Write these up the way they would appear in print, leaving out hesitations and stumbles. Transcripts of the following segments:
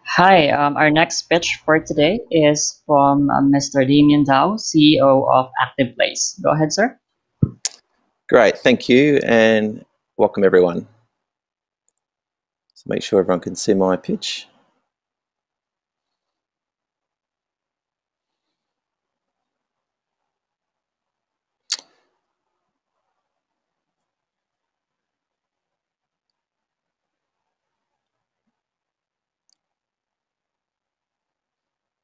Hi, our next pitch for today is from Mr. Damien Dow, CEO of Active Place. Go ahead, sir. Great, thank you, and welcome everyone. So make sure everyone can see my pitch.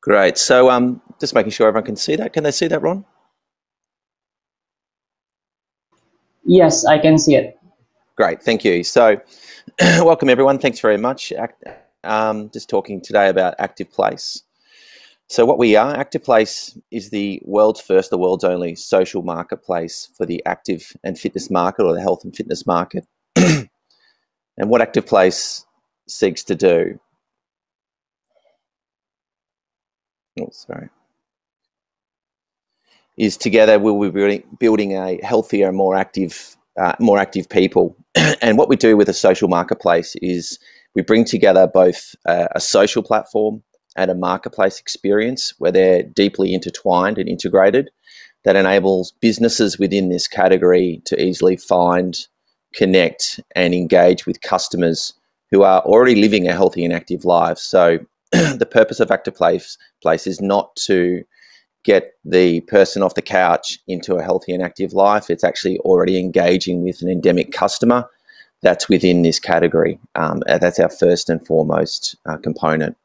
Great, so just making sure everyone can see that. Can they see that, Ron? Yes, I can see it. Great, thank you. So welcome everyone, thanks very much. Just talking today about Active Place. So what we are, Active Place is the world's first, the world's only social marketplace for the active and fitness market, or the health and fitness market. And what Active Place seeks to do, is together we'll be building a healthier, more active people. And what we do with a social marketplace is we bring together both a social platform and a marketplace experience where they're deeply intertwined and integrated, that enables businesses within this category to easily find, connect, and engage with customers who are already living a healthy and active life. So the purpose of Active Place is not to get the person off the couch into a healthy and active life. It's actually already engaging with an endemic customer that's within this category. That's our first and foremost component.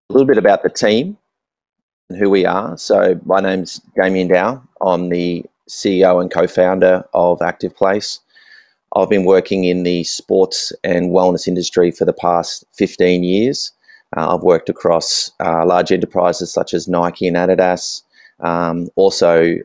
A little bit about the team and who we are. So my name's Damien Dow. I'm the CEO and co-founder of Active Place. I've been working in the sports and wellness industry for the past 15 years. I've worked across large enterprises such as Nike and Adidas. Also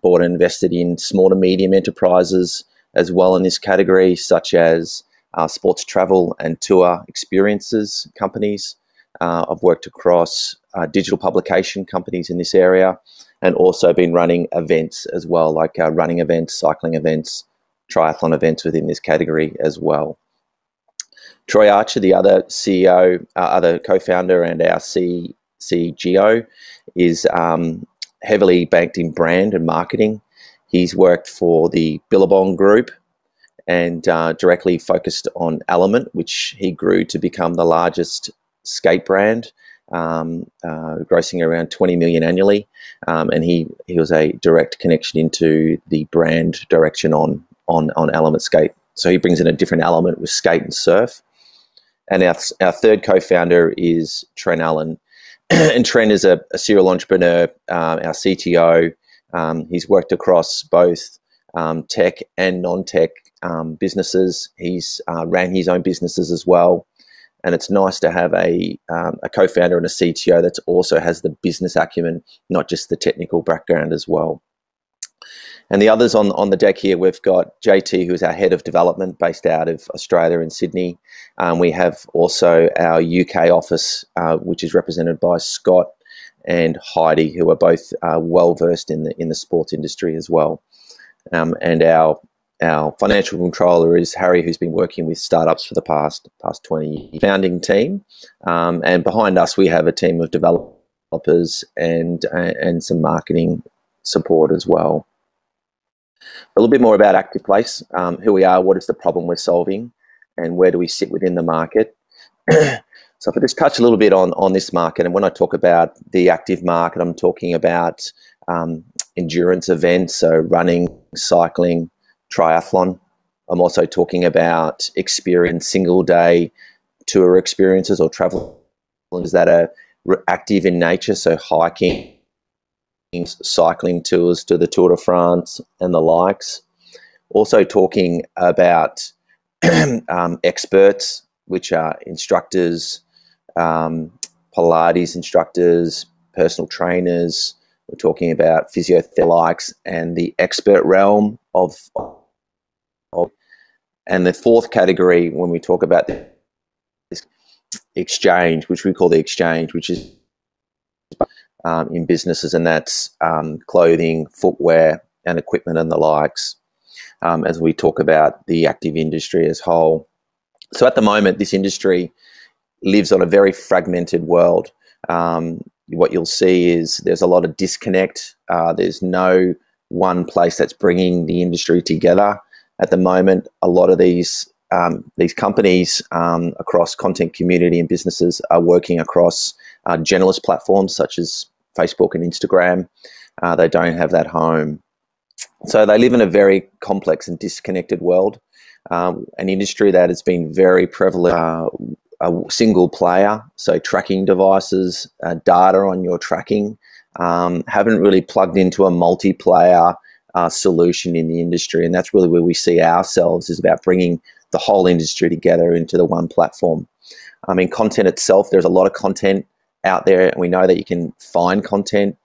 bought and invested in small to medium enterprises as well in this category, such as sports travel and tour experiences companies. I've worked across digital publication companies in this area, and also been running events as well, like running events, cycling events, triathlon events within this category as well. Troy Archer, the other CEO, other co-founder, and our CGO, is heavily banked in brand and marketing. He's worked for the Billabong Group and directly focused on Element, which he grew to become the largest skate brand, grossing around 20 million annually. And he was a direct connection into the brand direction on Element Skate. So he brings in a different element with skate and surf. And our third co-founder is Trent Allen. And Trent is a serial entrepreneur, our CTO. He's worked across both tech and non-tech businesses. He's ran his own businesses as well. And it's nice to have a co-founder and a CTO that also has the business acumen, not just the technical background as well. And the others on the deck here, we've got JT, who's our head of development based out of Australia and Sydney. We have also our UK office, which is represented by Scott and Heidi, who are both well versed in the sports industry as well. And our financial controller is Harry, who's been working with startups for the past 20 years. Founding team, and behind us we have a team of developers and some marketing support as well. A little bit more about Active Place, who we are, what is the problem we're solving, and where do we sit within the market. So if I just touch a little bit on this market, and when I talk about the active market, I'm talking about endurance events, so running, cycling, triathlon. I'm also talking about single day tour experiences or travel that are active in nature, so hiking, cycling tours to the Tour de France and the likes. Also talking about experts, which are instructors, Pilates instructors, personal trainers. We're talking about physiotherapists and the expert realm of. And the fourth category, when we talk about this exchange, which we call the exchange, which is in businesses, and that's clothing, footwear, and equipment and the likes, as we talk about the active industry as whole. So at the moment, this industry lives on a very fragmented world. What you'll see is there's a lot of disconnect. There's no one place that's bringing the industry together. At the moment, a lot of these companies across content community and businesses are working across generalist platforms such as Facebook and Instagram. They don't have that home. So they live in a very complex and disconnected world, an industry that has been very prevalent. A single player, so tracking devices, data on your tracking, haven't really plugged into a multiplayer solution in the industry. And that's really where we see ourselves, is about bringing the whole industry together into the one platform. I mean, content itself, there's a lot of content out there, and we know that you can find content.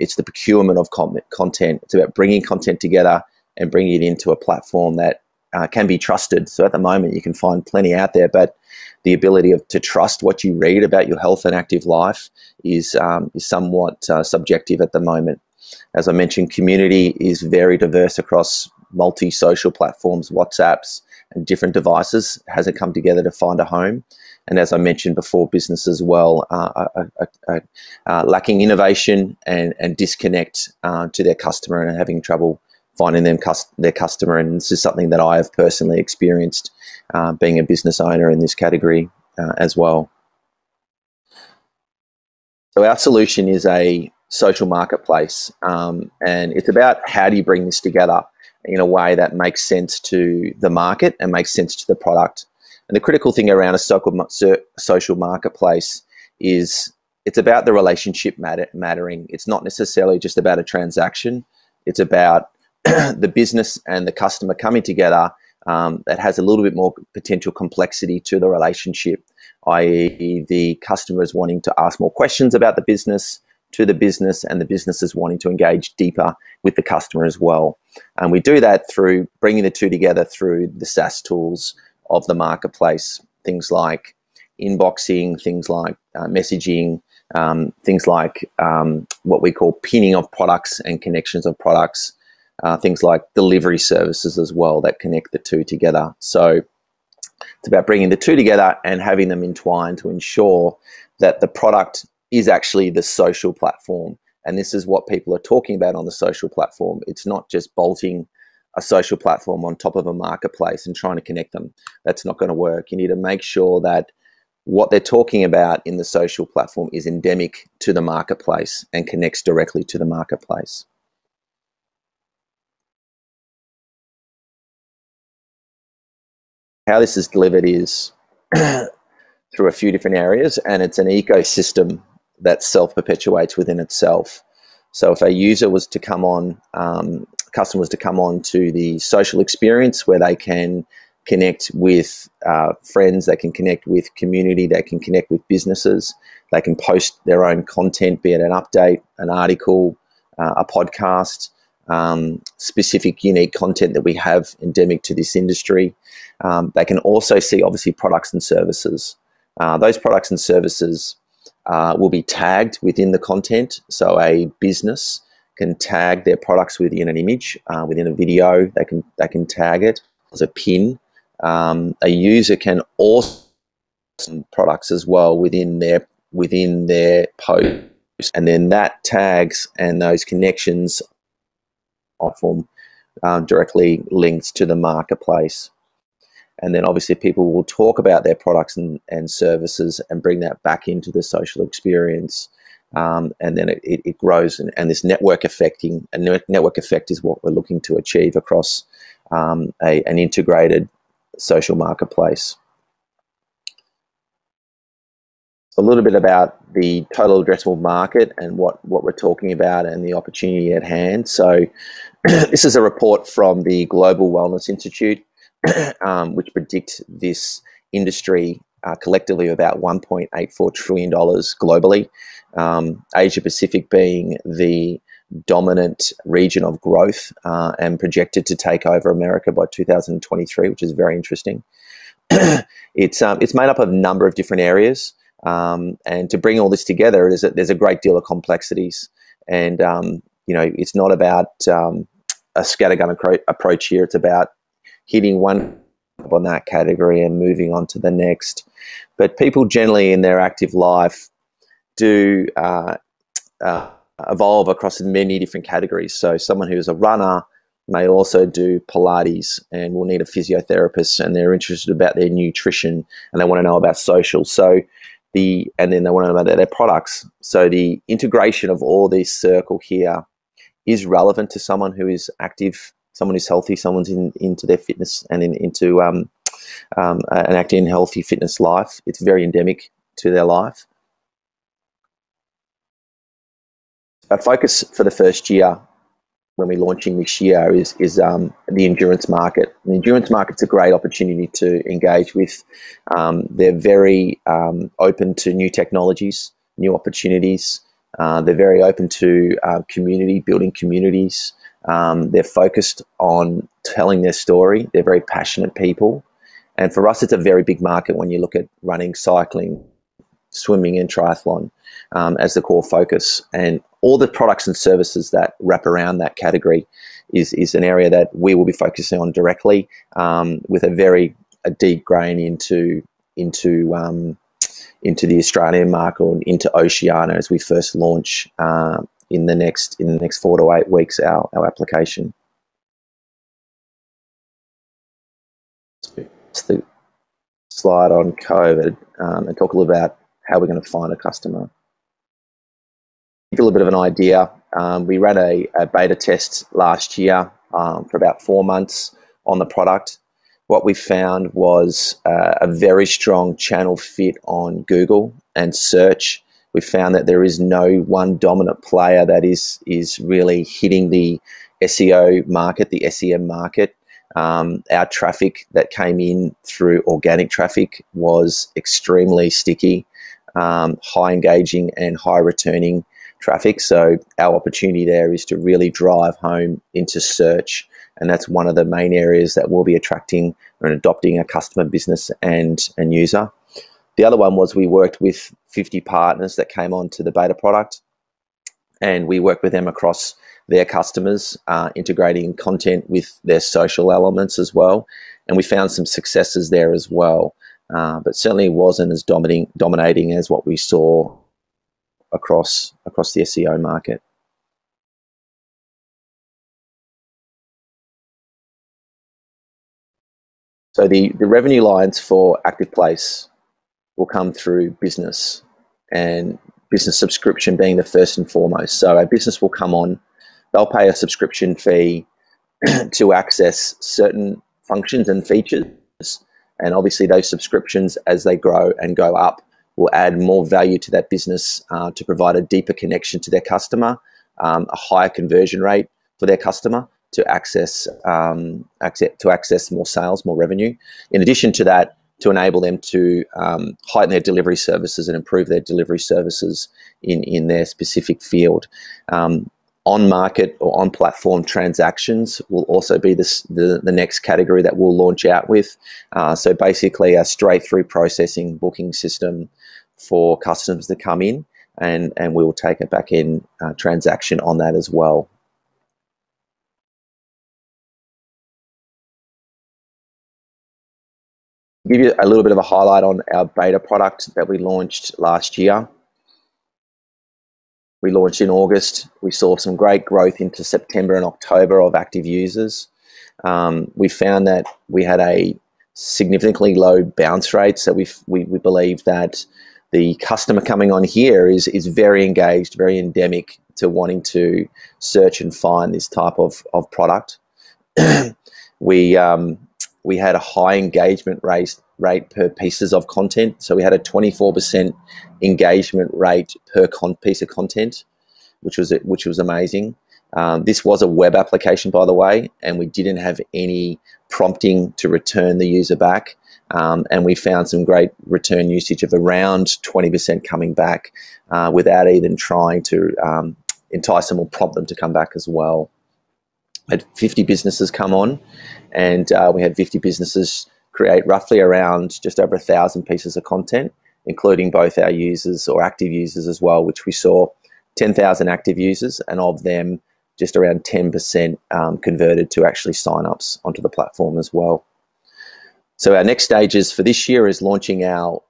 It's the procurement of content. It's about bringing content together and bringing it into a platform that can be trusted. So at the moment, you can find plenty out there, but the ability to trust what you read about your health and active life is somewhat subjective at the moment. As I mentioned, community is very diverse across multi-social platforms, WhatsApps, and different devices. It hasn't come together to find a home. And as I mentioned before, business as well are lacking innovation and disconnect to their customer and having trouble finding their customer. And this is something that I have personally experienced being a business owner in this category as well. So our solution is a social marketplace, and it's about how do you bring this together in a way that makes sense to the market and makes sense to the product. And the critical thing around a social marketplace is it's about the relationship mattering. It's not necessarily just about a transaction. It's about the business and the customer coming together that has a little bit more potential complexity to the relationship, i.e. the customer is wanting to ask more questions about the business to the business, and the business is wanting to engage deeper with the customer as well. And we do that through bringing the two together through the SaaS tools of the marketplace, things like inboxing, things like messaging, things like what we call pinning of products and connections of products, things like delivery services as well that connect the two together. So it's about bringing the two together and having them entwined to ensure that the product is actually the social platform. And this is what people are talking about on the social platform. It's not just bolting a social platform on top of a marketplace and trying to connect them. That's not going to work. You need to make sure that what they're talking about in the social platform is endemic to the marketplace and connects directly to the marketplace. How this is delivered is through a few different areas, and it's an ecosystem that self-perpetuates within itself. So if a user was to come on, customer was to come on to the social experience where they can connect with friends, they can connect with community, they can connect with businesses, they can post their own content, be it an update, an article, a podcast, specific unique content that we have endemic to this industry. They can also see obviously products and services. Those products and services will be tagged within the content. So a business can tag their products within an image, within a video. They can tag it as a pin. A user can also products as well within their post, and then that tags and those connections platform directly linked to the marketplace. And then obviously people will talk about their products and services and bring that back into the social experience. And then it grows, and this network effect is what we're looking to achieve across an integrated social marketplace. A little bit about the total addressable market and what we're talking about and the opportunity at hand. So this is a report from the Global Wellness Institute, which predict this industry collectively about $1.84 trillion globally. Asia Pacific being the dominant region of growth and projected to take over America by 2023, which is very interesting. It's made up of a number of different areas, and to bring all this together, there's a great deal of complexities. And it's not about a scattergun approach here. It's about hitting one on that category and moving on to the next. But people generally in their active life do evolve across many different categories. So someone who's a runner may also do Pilates and will need a physiotherapist, and they're interested about their nutrition and they want to know about social. And then they want to know about their products. So the integration of all these circle here is relevant to someone who is active, someone who's healthy, someone's into their fitness and into an active and healthy fitness life. It's very endemic to their life. Our focus for the first year, when we're launching this year, is the endurance market. The endurance market's a great opportunity to engage with. They're very open to new technologies, new opportunities. They're very open to building communities. They're focused on telling their story. They're very passionate people. And for us, it's a very big market when you look at running, cycling, swimming and triathlon as the core focus. And all the products and services that wrap around that category is an area that we will be focusing on directly, with a deep grain into the Australian market or into Oceania as we first launch in the next 4 to 8 weeks our application. It's the slide on COVID and talk a little about how we're going to find a customer. Give a little bit of an idea. We ran a beta test last year for about 4 months on the product. What we found was a very strong channel fit on Google and search. We found that there is no one dominant player that is really hitting the SEO market, the SEM market. Our traffic that came in through organic traffic was extremely sticky, high engaging and high returning traffic. So our opportunity there is to really drive home into search. And that's one of the main areas that we'll be attracting and adopting a customer, business and user. The other one was we worked with 50 partners that came on to the beta product, and we worked with them across their customers, integrating content with their social elements as well. And we found some successes there as well, but certainly wasn't as dominating as what we saw across the SEO market. So the revenue lines for Active Place will come through business, and business subscription being the first and foremost. So our business will come on, they'll pay a subscription fee to access certain functions and features. And obviously those subscriptions, as they grow and go up, will add more value to that business to provide a deeper connection to their customer, a higher conversion rate for their customer to access more sales, more revenue. In addition to that, to enable them to heighten their delivery services and improve their delivery services in their specific field. On-market or on-platform transactions will also be the next category that we'll launch out with. So basically a straight-through processing booking system for customers to come in, and we will take a back-end transaction on that as well. Give you a little bit of a highlight on our beta product that we launched last year. We launched in August. We saw some great growth into September and October of active users. We found that we had a significantly low bounce rate. So we believe that the customer coming on here is very engaged, very endemic to wanting to search and find this type of product. We had a high engagement rate per pieces of content. So we had a 24% engagement rate per piece of content, which was amazing. This was a web application, by the way, and we didn't have any prompting to return the user back. And we found some great return usage of around 20% coming back without even trying to entice them or prompt them to come back as well. We had 50 businesses come on, and we had 50 businesses create roughly around just over 1,000 pieces of content, including both our users or active users as well, which we saw 10,000 active users, and of them, just around 10% converted to actually sign-ups onto the platform as well. So our next stages for this year is launching our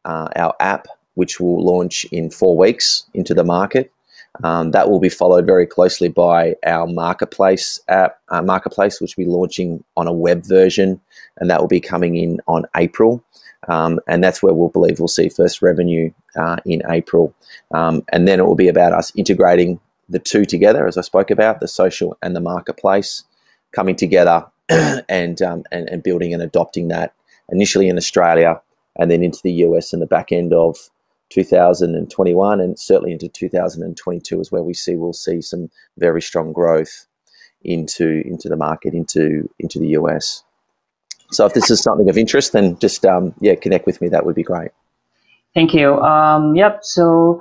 app, which will launch in 4 weeks into the market. That will be followed very closely by our marketplace app, which will be launching on a web version, and that will be coming in on April. And that's where we'll see first revenue in April. And then it will be about us integrating the two together, as I spoke about, the social and the marketplace, coming together and building and adopting that initially in Australia and then into the US in the back end of 2021, and certainly into 2022 is where we'll see some very strong growth into the market, into the US. So if this is something of interest, then just connect with me. That would be great. Thank you. Yep. So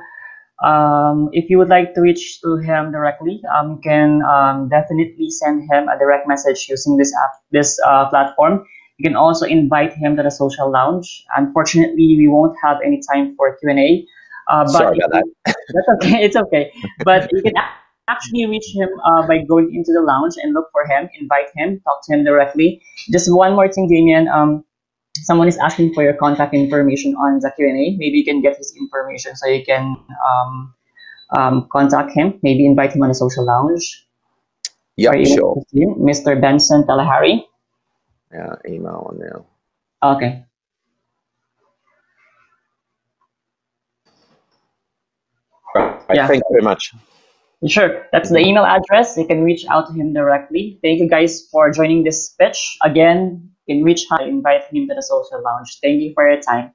if you would like to reach to him directly, you can definitely send him a direct message using this platform. You can also invite him to the social lounge. Unfortunately, we won't have any time for Q&A. Sorry about that. That's okay. It's okay. But you can actually reach him by going into the lounge and look for him, invite him, talk to him directly. Just one more thing, Damien. Someone is asking for your contact information on the Q&A. Maybe you can get his information so you can contact him. Maybe invite him on the social lounge. Yeah, sure. Mr. Benson Kalahari. Email on now. Okay. Right. Yeah. Thank you very much. Sure. That's the email address. You can reach out to him directly. Thank you guys for joining this pitch. Again, you can reach out and invite him to the social lounge. Thank you for your time.